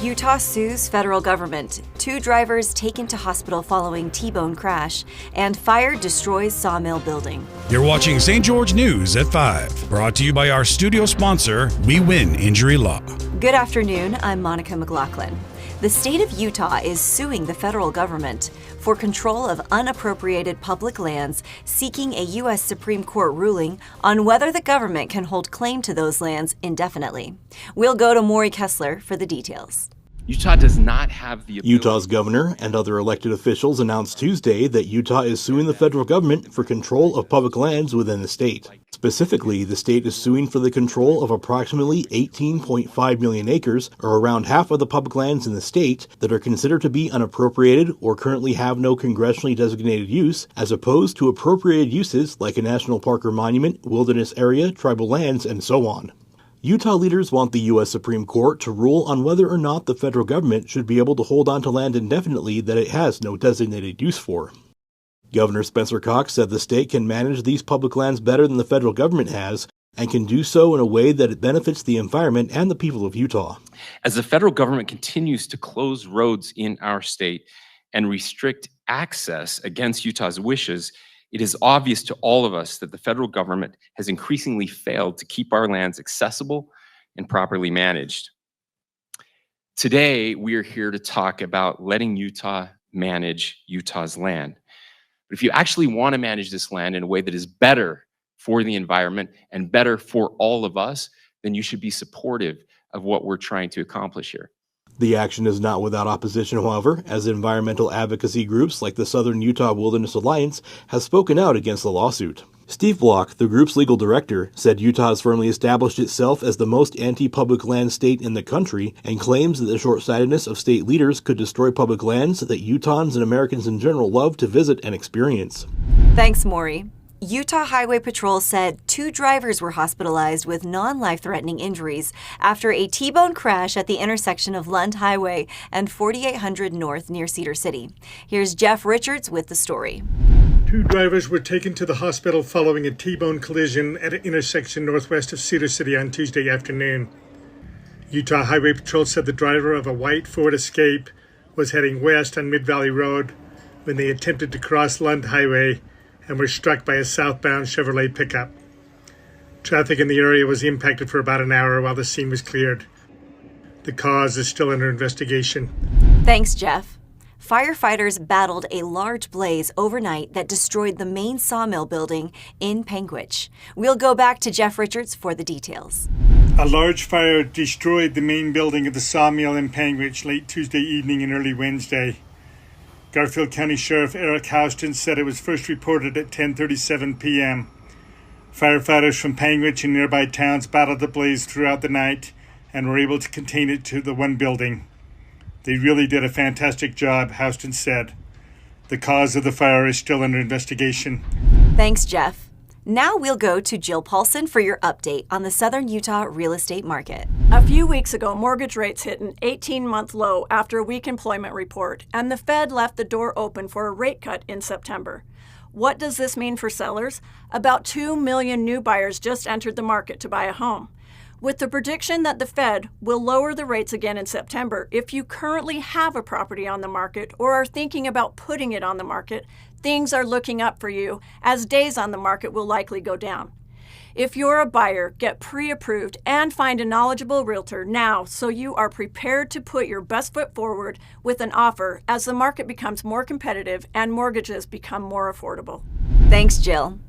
Utah sues federal government. 2 drivers taken to hospital following T-bone crash, and fire destroys Sawmill building. You're watching St. George News at 5, brought to you by our studio sponsor, We Win Injury Law. Good afternoon, I'm Monica McLaughlin. The state of Utah is suing the federal government for control of unappropriated public lands, seeking a U.S. Supreme Court ruling on whether the government can hold claim to those lands indefinitely. We'll go to Maury Kessler for the details. Utah does not have the ability. Utah's governor and other elected officials announced Tuesday that Utah is suing the federal government for control of public lands within the state. Specifically, the state is suing for the control of approximately 18.5 million acres, or around half of the public lands in the state, that are considered to be unappropriated or currently have no congressionally designated use, as opposed to appropriated uses like a national park or monument, wilderness area, tribal lands, and so on. Utah leaders want the U.S. Supreme Court to rule on whether or not the federal government should be able to hold on to land indefinitely that it has no designated use for. Governor Spencer Cox said the state can manage these public lands better than the federal government has, and can do so in a way that it benefits the environment and the people of Utah. As the federal government continues to close roads in our state and restrict access against Utah's wishes, it is obvious to all of us that the federal government has increasingly failed to keep our lands accessible and properly managed. Today, we are here to talk about letting Utah manage Utah's land. But if you actually want to manage this land in a way that is better for the environment and better for all of us, then you should be supportive of what we're trying to accomplish here. The action is not without opposition, however, as environmental advocacy groups like the Southern Utah Wilderness Alliance has spoken out against the lawsuit. Steve Block, the group's legal director, said Utah has firmly established itself as the most anti-public land state in the country and claims that the short-sightedness of state leaders could destroy public lands that Utahns and Americans in general love to visit and experience. Thanks, Maury. Utah Highway Patrol said 2 drivers were hospitalized with non-life-threatening injuries after a T-bone crash at the intersection of Lund Highway and 4800 North near Cedar City. Here's Jeff Richards with the story. 2 drivers were taken to the hospital following a T-bone collision at an intersection northwest of Cedar City on Tuesday afternoon. Utah Highway Patrol said the driver of a white Ford Escape was heading west on Mid-Valley Road when they attempted to cross Lund Highway and were struck by a southbound Chevrolet pickup. Traffic in the area was impacted for about an hour while the scene was cleared. The cause is still under investigation. Thanks, Jeff. Firefighters battled a large blaze overnight that destroyed the main sawmill building in Panguitch. We'll go back to Jeff Richards for the details. A large fire destroyed the main building of the sawmill in Panguitch late Tuesday evening and early Wednesday. Garfield County Sheriff Eric Houston said it was first reported at 10:37 p.m. Firefighters from Panguitch and nearby towns battled the blaze throughout the night and were able to contain it to the one building. They really did a fantastic job, Houston said. The cause of the fire is still under investigation. Thanks, Jeff. Now we'll go to Jill Paulson for your update on the Southern Utah real estate market. A few weeks ago, mortgage rates hit an 18-month low after a weak employment report, and the Fed left the door open for a rate cut in September. What does this mean for sellers? About 2 million new buyers just entered the market to buy a home. With the prediction that the Fed will lower the rates again in September, if you currently have a property on the market or are thinking about putting it on the market, things are looking up for you, as days on the market will likely go down. If you're a buyer, get pre-approved and find a knowledgeable realtor now so you are prepared to put your best foot forward with an offer as the market becomes more competitive and mortgages become more affordable. Thanks, Jill.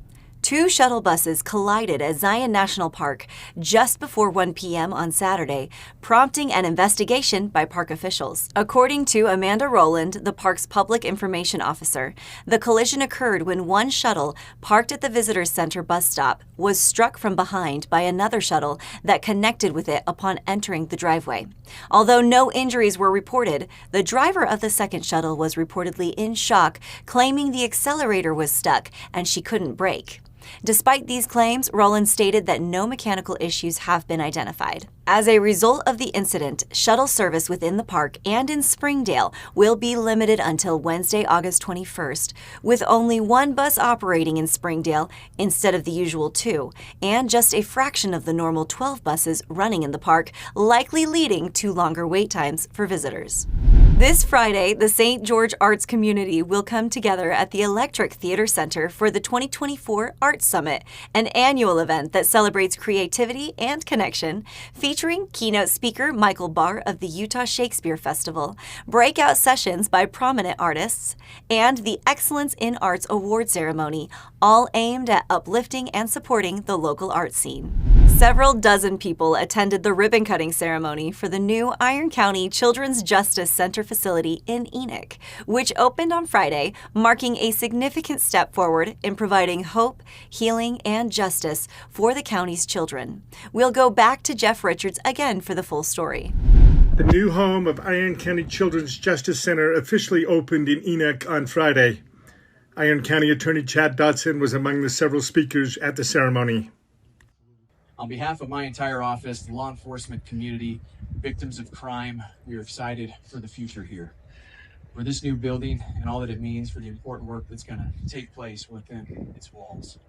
2 shuttle buses collided at Zion National Park just before 1 p.m. on Saturday, prompting an investigation by park officials. According to Amanda Rowland, the park's public information officer, the collision occurred when one shuttle parked at the Visitor Center bus stop was struck from behind by another shuttle that connected with it upon entering the driveway. Although no injuries were reported, the driver of the second shuttle was reportedly in shock, claiming the accelerator was stuck and she couldn't brake. Despite these claims, Rowland stated that no mechanical issues have been identified. As a result of the incident, shuttle service within the park and in Springdale will be limited until Wednesday, August 21st, with only one bus operating in Springdale instead of the usual 2, and just a fraction of the normal 12 buses running in the park, likely leading to longer wait times for visitors. This Friday, the St. George Arts community will come together at the Electric Theater Center for the 2024 Arts Summit, an annual event that celebrates creativity and connection, featuring keynote speaker Michael Barr of the Utah Shakespeare Festival, breakout sessions by prominent artists, and the Excellence in Arts Award ceremony, all aimed at uplifting and supporting the local art scene. Several dozen people attended the ribbon-cutting ceremony for the new Iron County Children's Justice Center facility in Enoch, which opened on Friday, marking a significant step forward in providing hope, healing, and justice for the county's children. We'll go back to Jeff Richards again for the full story. The new home of Iron County Children's Justice Center officially opened in Enoch on Friday. Iron County Attorney Chad Dotson was among the several speakers at the ceremony. On behalf of my entire office, the law enforcement community, victims of crime, we are excited for the future here, for this new building and all that it means for the important work that's going to take place within its walls.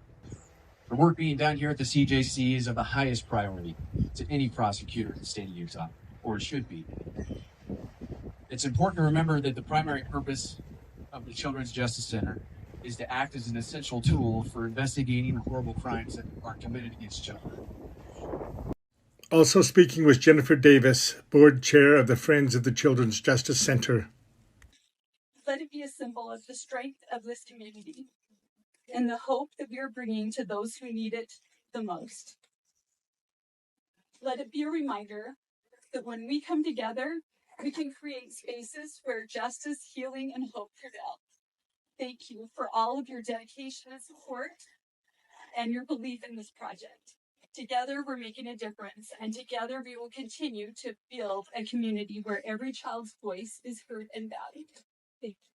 The work being done here at the CJC is of the highest priority to any prosecutor in the state of Utah, or it should be. It's important to remember that the primary purpose of the Children's Justice Center is to act as an essential tool for investigating the horrible crimes that are committed against children. Also speaking was Jennifer Davis, board chair of the Friends of the Children's Justice Center. Let it be a symbol of the strength of this community and the hope that we are bringing to those who need it the most. Let it be a reminder that when we come together, we can create spaces where justice, healing, and hope prevail. Thank you for all of your dedication and support and your belief in this project. Together, we're making a difference, and together we will continue to build a community where every child's voice is heard and valued. Thank you.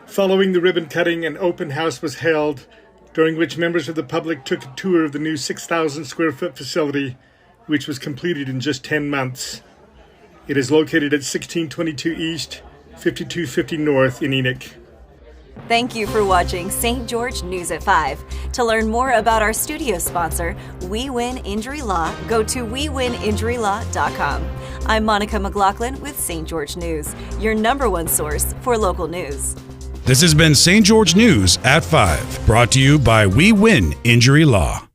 Following the ribbon cutting, an open house was held, during which members of the public took a tour of the new 6,000 square foot facility, which was completed in just 10 months. It is located at 1622 East, 5250 North in Enoch. Thank you for watching St. George News at 5. To learn more about our studio sponsor, We Win Injury Law, go to wewininjurylaw.com. I'm Monica McLaughlin with St. George News, your #1 source for local news. This has been St. George News at 5, brought to you by We Win Injury Law.